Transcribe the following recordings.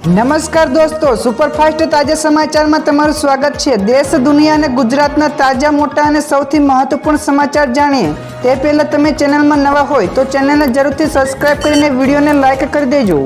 નમસ્કાર દોસ્તો, સુપરફાસ્ટ તાજા સમાચારમાં તમારું સ્વાગત છે। દેશ, દુનિયા અને ગુજરાતના તાજા, મોટા અને સૌથી મહત્વપૂર્ણ સમાચાર જાણીએ તે પહેલા તમે ચેનલમાં નવા હોય તો ચેનલને જરૂરથી સબસ્ક્રાઇબ કરીને વિડીયોને લાઇક કરી દેજો।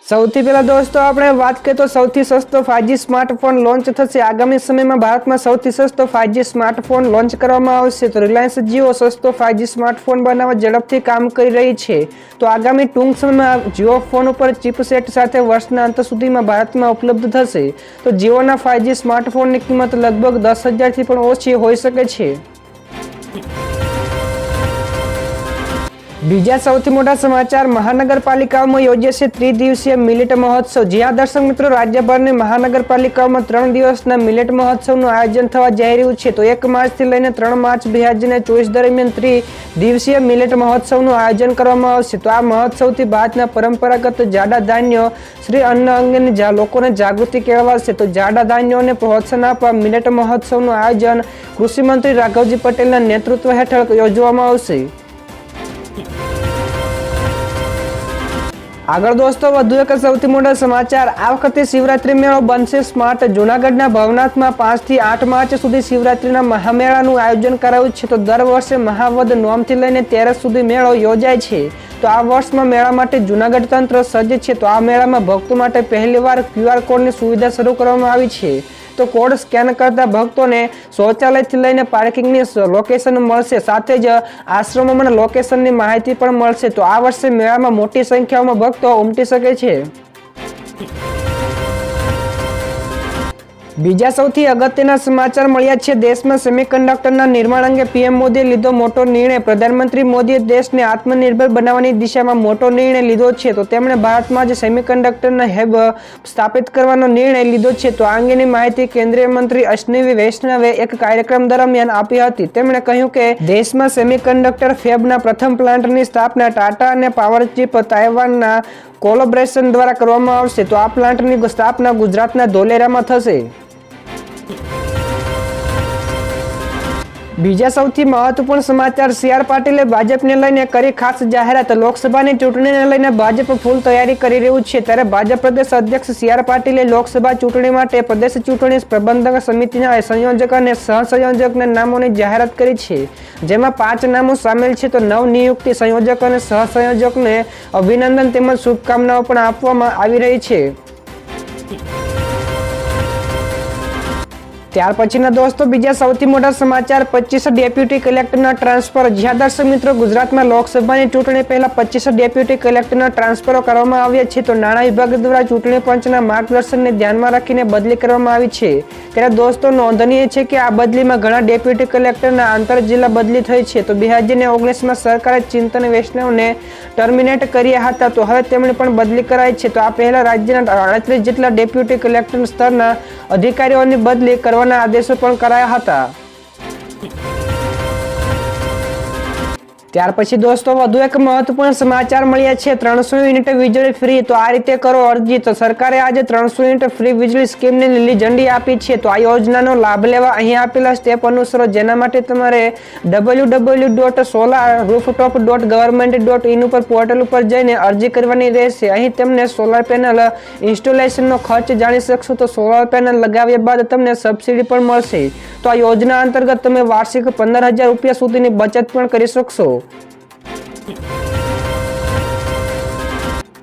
સૌથી પહેલા દોસ્તો આપણે વાત કરીએ તો સૌથી સસ્તો 5G સ્માર્ટફોન લોન્ચ થશે। આગામી સમયમાં ભારતમાં સૌથી સસ્તો 5G સ્માર્ટફોન લોન્ચ કરવામાં આવશે। તો રિલાયન્સ જીઓ સસ્તો 5G સ્માર્ટફોન બનાવવા ઝડપથી કામ કરી રહી છે। તો આગામી ટૂંક સમયમાં જીઓ ફોન ઉપર ચિપસેટ સાથે વર્ષના અંત સુધીમાં ભારતમાં ઉપલબ્ધ થશે। તો જીઓના 5G સ્માર્ટફોનની કિંમત લગભગ 10,000થી પણ ઓછી હોઈ શકે છે। બીજા સૌથી મોટા સમાચાર, મહાનગરપાલિકાઓમાં યોજાશે ત્રિદિવસીય મિલેટ મહોત્સવ। જ્યાં દર્શક મિત્રો, રાજ્યભરની મહાનગરપાલિકાઓમાં 3 દિવસના મિલેટ મહોત્સવનું આયોજન થવા જઈ રહ્યું છે। તો 1 માર્ચથી લઈને 3 માર્ચ 2024 દરમિયાન ત્રિદિવસીય મિલેટ મહોત્સવનું આયોજન કરવામાં આવશે। તો આ મહોત્સવથી ભારતના પરંપરાગત જાડા ધાન્યો શ્રી અન્ન અંગેની લોકોને જાગૃતિ કેળવાશે। તો જાડા ધાન્યોને પ્રોત્સાહન આપવા મિલેટ મહોત્સવનું આયોજન કૃષિ મંત્રી રાઘવજી પટેલના નેતૃત્વ હેઠળ યોજવામાં આવશે। આગળ દોસ્તો વધુ એક સૌથી મોટા સમાચાર, આ વખતે શિવરાત્રી મેળો બનશે સ્માર્ટ। જૂનાગઢના ભવનાથમાં 5 થી 8 માર્ચ સુધી શિવરાત્રીના મહામેળાનું આયોજન કરાયું છે। તો દર વર્ષે મહાવદ નોમથી લઈને 13 સુધી મેળો યોજાય છે। તો આ વર્ષમાં મેળા માટે જૂનાગઢ તંત્ર સજ્જ છે। તો આ મેળામાં ભક્તો માટે પહેલીવાર QR કોડની સુવિધા શરૂ કરવામાં આવી છે। તો કોડ સ્કેન કરતા ભક્તોને શૌચાલયથી લઈને પાર્કિંગની લોકેશન મળશે, સાથે જ આશ્રમોમાં લોકેશનની માહિતી પણ મળશે। તો આ વર્ષે મેળામાં મોટી સંખ્યામાં ભક્તો ઉમટી શકે છે। બીજા સૌથી અગત્યના સમાચાર મળ્યા છે। દેશમાં સેમિકન્ડક્ટરના નિર્માણ અંગે પીએમ મોદીએ લીધો મોટો નિર્ણય। પ્રધાનમંત્રી મોદીએ દેશને આત્મનિર્ભર બનાવવાની દિશામાં મોટો નિર્ણય લીધો છે। તો તેમણે ભારતમાં જ સેમિકન્ડક્ટરના હબ સ્થાપિત કરવાનો નિર્ણય લીધો છે। તો આ અંગેની માહિતી કેન્દ્રીય મંત્રી અશ્વિની વૈષ્ણવે એક કાર્યક્રમ દરમિયાન આપી હતી। તેમણે કહ્યું કે દેશમાં સેમિકન્ડક્ટર ફેબના પ્રથમ પ્લાન્ટની સ્થાપના ટાટા અને પાવરચીપ તાઇવાનના કોલેબોરેશન દ્વારા કરવામાં આવશે। તો આ પ્લાન્ટની સ્થાપના ગુજરાતના ધોલેરામાં થશે। બીજા સૌથી મહત્વપૂર્ણ સમાચાર, CR પાટીલે ભાજપને લઈને કરી ખાસ જાહેરાત। લોકસભાની ચૂંટણીને લઈને ભાજપ ફૂલ તૈયારી કરી રહ્યું છે। ત્યારે ભાજપ પ્રદેશ અધ્યક્ષ CR પાટીલે લોકસભા ચૂંટણી માટે પ્રદેશ ચૂંટણી પ્રબંધક સમિતિના સંયોજક અને સહસંયોજકના નામોની જાહેરાત કરી છે, જેમાં 5 નામો સામેલ છે। તો નવનિયુક્ત સંયોજક અને સહસંયોજકને અભિનંદન તેમજ શુભકામનાઓ પણ આપવામાં આવી રહી છે। ત્યાર પછીના દોસ્તો બીજા સૌથી મોટા સમાચાર, 25 ડેપ્યુટી કલેક્ટરના ટ્રાન્સફર। જ્યાં દર્શક મિત્રો, ગુજરાતમાં લોકસભાની ચૂંટણી પહેલા 25 ડેપ્યુટી કલેક્ટરના ટ્રાન્સફરો કરવામાં આવ્યા છે। તો નાણાં વિભાગ દ્વારા ચૂંટણી પંચના માર્ગદર્શનને ધ્યાનમાં રાખીને બદલી કરવામાં આવી છે। ત્યારે દોસ્તો નોંધનીય છે કે આ બદલીમાં ઘણા ડેપ્યુટી કલેક્ટરના આંતર જિલ્લા બદલી થઈ છે। તો 2019માં સરકારે ચિંતન વૈષ્ણવને ટર્મિનેટ કર્યા હતા। તો હવે તેમણે પણ બદલી કરાઈ છે। તો આ પહેલા રાજ્યના 38 જેટલા ડેપ્યુટી કલેક્ટર સ્તરના અધિકારીઓની બદલી કરવાના આદેશો પણ કરાયા હતા। ત્યાર પછી દોસ્તો વધુ એક મહત્વપૂર્ણ સમાચાર મળ્યા છે। 300 યુનિટ વીજળી ફ્રી। તો આ રીતે કરો અરજી। તો સરકારે આજે 300 યુનિટ ફ્રી વીજળી સ્કીમને લીલી ઝંડી આપી છે। તો આ યોજનાનો લાભ લેવા અહીં આપેલા સ્ટેપ અનુસરો, જેના માટે તમારે www.solarrooftop.government.in ઉપર પોર્ટલ ઉપર જઈને અરજી કરવાની રહેશે। અહીં તમને સોલાર પેનલ ઇન્સ્ટોલેશનનો ખર્ચ જાણી શકશો। તો સોલાર પેનલ લગાવ્યા બાદ તમને સબસિડી પણ મળશે। તો આ યોજના અંતર્ગત તમે વાર્ષિક 15,000 રૂપિયા સુધીની બચત પણ કરી શકશો।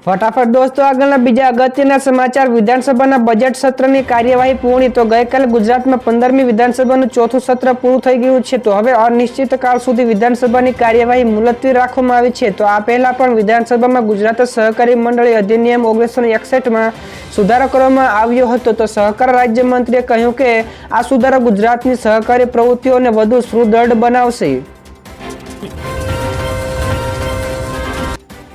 ફટાફટ દોસ્તો આગળના બીજા અગત્યના સમાચાર, વિધાનસભાના બજેટ સત્રની કાર્યવાહી પૂર્ણ। તો ગઈકાલે ગુજરાતમાં 15મી વિધાનસભાનું ચોથું સત્ર પૂરું થઈ ગયું છે। તો હવે અનિશ્ચિત કાળ સુધી વિધાનસભાની કાર્યવાહી મુલતવી રાખવામાં આવી છે। તો આ પહેલા પણ વિધાનસભામાં ગુજરાત સહકારી મંડળી અધિનિયમ 1961માં સુધારો કરવામાં આવ્યો હતો। તો સહકાર રાજ્યમંત્રીએ કહ્યું કે આ સુધારો ગુજરાતની સહકારી પ્રવૃત્તિઓને વધુ સુદૃઢ બનાવશે।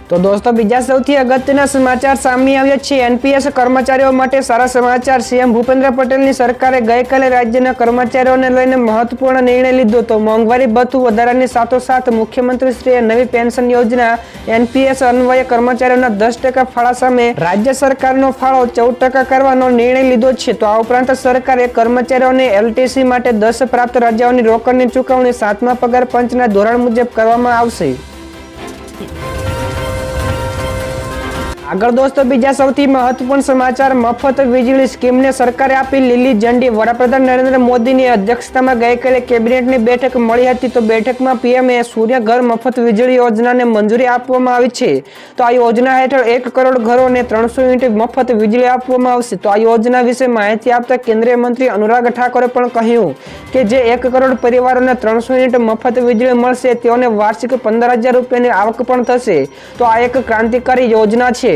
તો દોસ્તો બીજા સૌથી અગત્યના સમાચાર સામે આવ્યા છે। NPS કર્મચારીઓ માટે સારા સમાચાર। CM ભૂપેન્દ્ર પટેલની સરકારે ગઈકાલે રાજ્યના કર્મચારીઓને લઈને મહત્વપૂર્ણ નિર્ણય લીધો। તો મોંઘવારી ભથ્થું વધારાની સાથોસાથ મુખ્યમંત્રીશ્રીએ નવી પેન્શન યોજના NPS અન્વયે કર્મચારીઓના 10% ફાળા સામે રાજ્ય સરકારનો ફાળો 14% કરવાનો નિર્ણય લીધો છે। તો આ ઉપરાંત સરકારે કર્મચારીઓને LTC માટે 10 પ્રાપ્ત રજાઓની રોકડની ચૂકવણી 7મા પગાર પંચના ધોરણ મુજબ કરવામાં આવશે। આગળ દોસ્તો બીજા સૌથી મહત્વપૂર્ણ સમાચાર, મફત વીજળી સ્કીમને સરકારે આપી લીલી ઝંડી। વડાપ્રધાન નરેન્દ્ર મોદીની અધ્યક્ષતામાં ગઈકાલે કેબિનેટની બેઠક મળી હતી। તો બેઠકમાં પીએમએ સૂર્ય ઘર મફત વીજળી યોજનાને મંજૂરી આપવામાં આવી છે। તો આ યોજના હેઠળ 1 કરોડ ઘરોને 300 યુનિટ મફત વીજળી આપવામાં આવશે। તો આ યોજના વિશે માહિતી આપતા કેન્દ્રીય મંત્રી અનુરાગ ઠાકુરે પણ કહ્યું કે જે 1 કરોડ પરિવારોને 300 યુનિટ મફત વીજળી મળશે તેઓને વાર્ષિક 15,000 રૂપિયાની આવક પણ થશે। તો આ એક ક્રાંતિકારી યોજના છે।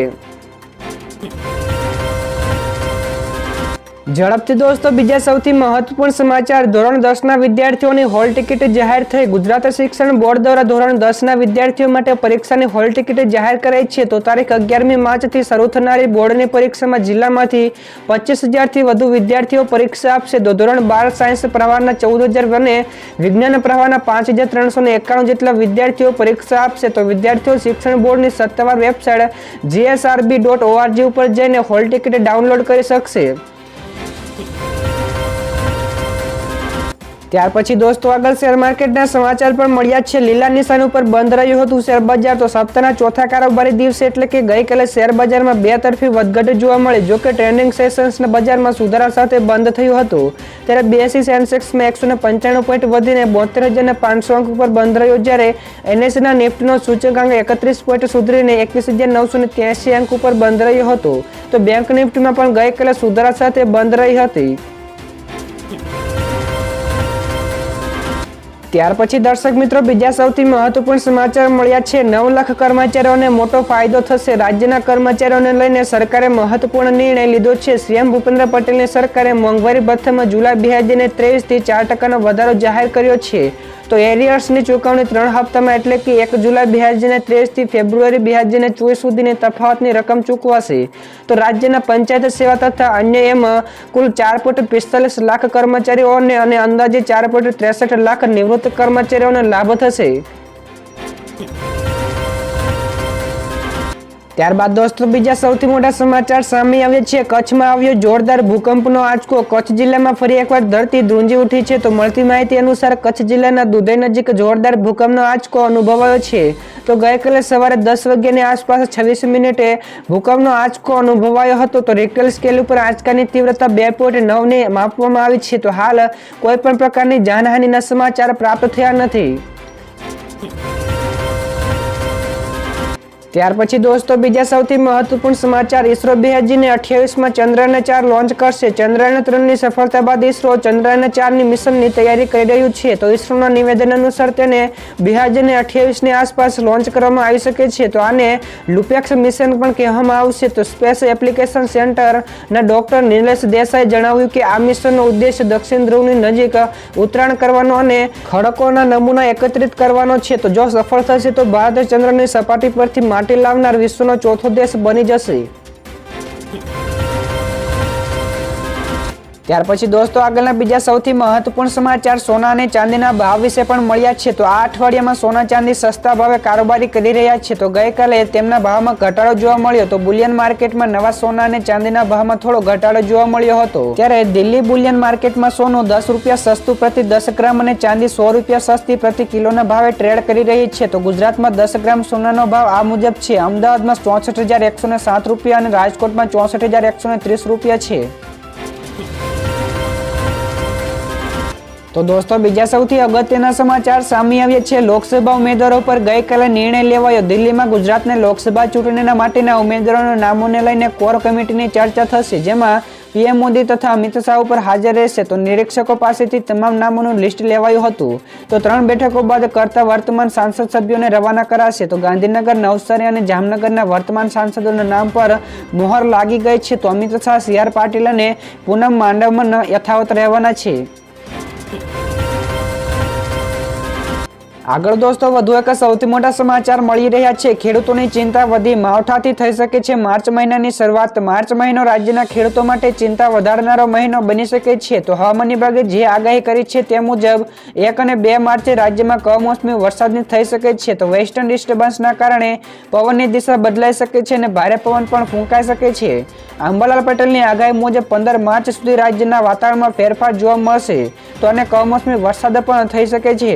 ઝડપથી દોસ્તો બીજા સૌથી મહત્વપૂર્ણ સમાચાર, ધોરણ 10ના વિદ્યાર્થીઓની હોલ ટિકિટ જાહેર થઈ। ગુજરાત શિક્ષણ બોર્ડ દ્વારા ધોરણ 10ના વિદ્યાર્થીઓ માટે પરીક્ષાની હોલ ટિકિટ જાહેર કરાઈ છે। તો તારીખ 11મી માર્ચથી શરૂ થનારી બોર્ડની પરીક્ષામાં જિલ્લામાંથી 25,000થી વધુ વિદ્યાર્થીઓ પરીક્ષા આપશે। તો ધોરણ 12 સાયન્સ પ્રવાહના 14,000 અને વિજ્ઞાન પ્રવાહના 5,391 જેટલા વિદ્યાર્થીઓ પરીક્ષા આપશે। તો વિદ્યાર્થીઓ શિક્ષણ બોર્ડની સત્તાવાર વેબસાઇટ gsrb.org ઉપર જઈને હોલ ટિકિટ ડાઉનલોડ કરી શકશે। ત્યાર પછી દોસ્તો આગળ શેર માર્કેટના સમાચાર પણ મળ્યા છે। લીલા નિશાન ઉપર બંધ રહ્યું હતું શેર બજાર। તો સપ્તાહના ચોથા કારોબારી દિવસે એટલે કે ગઈકાલે શેર બજારમાં બે તરફી વધઘટ જોવા મળી। જો કે ટ્રેન્ડિંગ સેશન્સના બજારમાં સુધારા સાથે બંધ થયું હતું। ત્યારે BSE સેન્સેક્સમાં 195 પોઈન્ટ વધીને 72,500 અંક ઉપર બંધ રહ્યો, જ્યારે NSEના નિફ્ટીનો સૂચકાંક 31 પોઈન્ટ સુધરીને 21,983 અંક ઉપર બંધ રહ્યો હતો। તો બેંક નિફ્ટીમાં પણ ગઈકાલે સુધારા સાથે બંધ રહી હતી। ત્યાર પછી દર્શક મિત્રો બીજા સૌથી મહત્વપૂર્ણ સમાચાર મળ્યા છે। 9 લાખ કર્મચારીઓને મોટો ફાયદો થશે। રાજ્યના કર્મચારીઓને લઈને સરકારે મહત્વપૂર્ણ નિર્ણય લીધો છે। સીએમ ભૂપેન્દ્ર પટેલની સરકારે મોંઘવારી ભથ્થામાં જુલાઈ 2023થી 4% વધારો જાહેર કર્યો છે। તો એરિયર્સની ચૂકવણી 3 હપ્તામાં એટલે કે 1 જુલાઈ 2023થી ફેબ્રુઆરી 2024 સુધીની તફાવતની રકમ ચૂકવાશે। તો રાજ્યના પંચાયત સેવા તથા અન્ય એમ કુલ 4.45 લાખ કર્મચારીઓને અને અંદાજે 4.63 લાખ નિવૃત્ત કર્મચારીઓને લાભ થશે। ત્યારબાદ દોસ્તો બીજા સૌથી મોટા સમાચાર સામે આવ્યા છે। કચ્છમાં આવ્યો જોરદાર ભૂકંપનો આંચકો। કચ્છ જિલ્લામાં ફરી એકવાર ધરતી ધ્રુંજી ઉઠી છે। તો મળતી માહિતી અનુસાર કચ્છ જિલ્લાના દુધઈ નજીક જોરદાર ભૂકંપનો આંચકો અનુભવાયો છે। તો ગઈકાલે સવારે 10 વાગ્યાની આસપાસ 26 મિનિટે ભૂકંપનો આંચકો અનુભવાયો હતો। તો રિક્ટર સ્કેલ ઉપર આંચકાની તીવ્રતા 2.9ને માપવામાં આવી છે। તો હાલ કોઈ પણ પ્રકારની જાનહાનિના સમાચાર પ્રાપ્ત થયા નથી। ત્યાર પછી દોસ્તો બીજા સૌથી મહત્વપૂર્ણ સમાચાર, ઇસરો 2028માં ચંદ્રયાન 4 લોન્ચ કરશે। ચંદ્રયાન 3ની સફળતા બાદ ઇસરો ચંદ્રયાન 4ની મિશનની તૈયારી કરી રહ્યું છે। તો ઇસરોના નિવેદન અનુસાર તેને 2028ની આસપાસ લોન્ચ કરવામાં આવી શકે છે। તો આને લુપેક્સ મિશન પણ કહેવામાં આવશે। તો સ્પેસ એપ્લિકેશન સેન્ટરના ડોક્ટર નિલેશ દેસાઈએ જણાવ્યું કે આ મિશનનો ઉદ્દેશ દક્ષિણ ધ્રુવની નજીક ઉતરાણ કરવાનો અને ખડકોના નમૂના એકત્રિત કરવાનો છે। તો જો સફળ થશે તો ભારત ચંદ્રની સપાટી પરથી માટી લાવનાર વિશ્વનો ચોથો દેશ બની જશે। ત્યાર પછી દોસ્તો આગળના બીજા સૌથી મહત્વપૂર્ણ સમાચાર સોના અને ચાંદીના ભાવ વિશે પણ મળ્યા છે। તો આ અઠવાડિયામાં સોના ચાંદી સસ્તા ભાવે કારોબારી કરી રહ્યા છે। તો ગઈકાલે તેમના ભાવમાં ઘટાડો જોવા મળ્યો। તો બુલિયન માર્કેટમાં નવા સોના અને ચાંદીના ભાવમાં થોડો ઘટાડો જોવા મળ્યો હતો। ત્યારે દિલ્હી બુલિયન માર્કેટમાં સોનું 10 રૂપિયા સસ્તું પ્રતિ 10 ગ્રામ અને ચાંદી 100 રૂપિયા સસ્તી પ્રતિ કિલોના ભાવે ટ્રેડ કરી રહી છે। તો ગુજરાતમાં 10 ગ્રામ સોનાનો ભાવ આ મુજબ છે। અમદાવાદમાં 64,107 રૂપિયા અને રાજકોટમાં 64,130 રૂપિયા છે। તો દોસ્તો બીજા સૌથી અગત્યના સમાચાર સામે આવ્યા છે। લોકસભા ઉમેદવારો પર ગઈકાલે નિર્ણય લેવાયો। દિલ્હીમાં ગુજરાતને લોકસભા ચૂંટણીના માટેના ઉમેદવારોના નામોને લઈને કોર કમિટીની ચર્ચા થશે, જેમાં પીએમ મોદી તથા અમિત શાહ ઉપર હાજર રહેશે। તો નિરીક્ષકો પાસેથી તમામ નામોનું લિસ્ટ લેવાયું હતું। તો 3 બેઠકો બાદ કરતા વર્તમાન સાંસદ સભ્યોને રવાના કરાશે। તો ગાંધીનગર, નવસારી અને જામનગરના વર્તમાન સાંસદોના નામ પર મોહર લાગી ગઈ છે। તો અમિત શાહ, CR પાટીલ અને પૂનમ માંડવમાં યથાવત રહેવાના છે। આગળ દોસ્તો વધુ એક સૌથી મોટા સમાચાર મળી રહ્યા છે। ખેડૂતોની ચિંતા વધી, માવઠાથી થઈ શકે છે માર્ચ મહિનાની શરૂઆત। માર્ચ મહિનો રાજ્યના ખેડૂતો માટે ચિંતા વધારનારો મહિનો બની શકે છે। તો હવામાન વિભાગે જે આગાહી કરી છે તે મુજબ 1 અને 2 માર્ચે રાજ્યમાં કમોસમી વરસાદની થઈ શકે છે। તો વેસ્ટર્ન ડિસ્ટર્બન્સના કારણે પવનની દિશા બદલાઈ શકે છે અને ભારે પવન પણ ફૂંકાઈ શકે છે। અંબાલાલ પટેલની આગાહી મુજબ 15 માર્ચ સુધી રાજ્યના વાતાવરણમાં ફેરફાર જોવા મળશે। તો અને કમોસમી વરસાદ પણ થઈ શકે છે।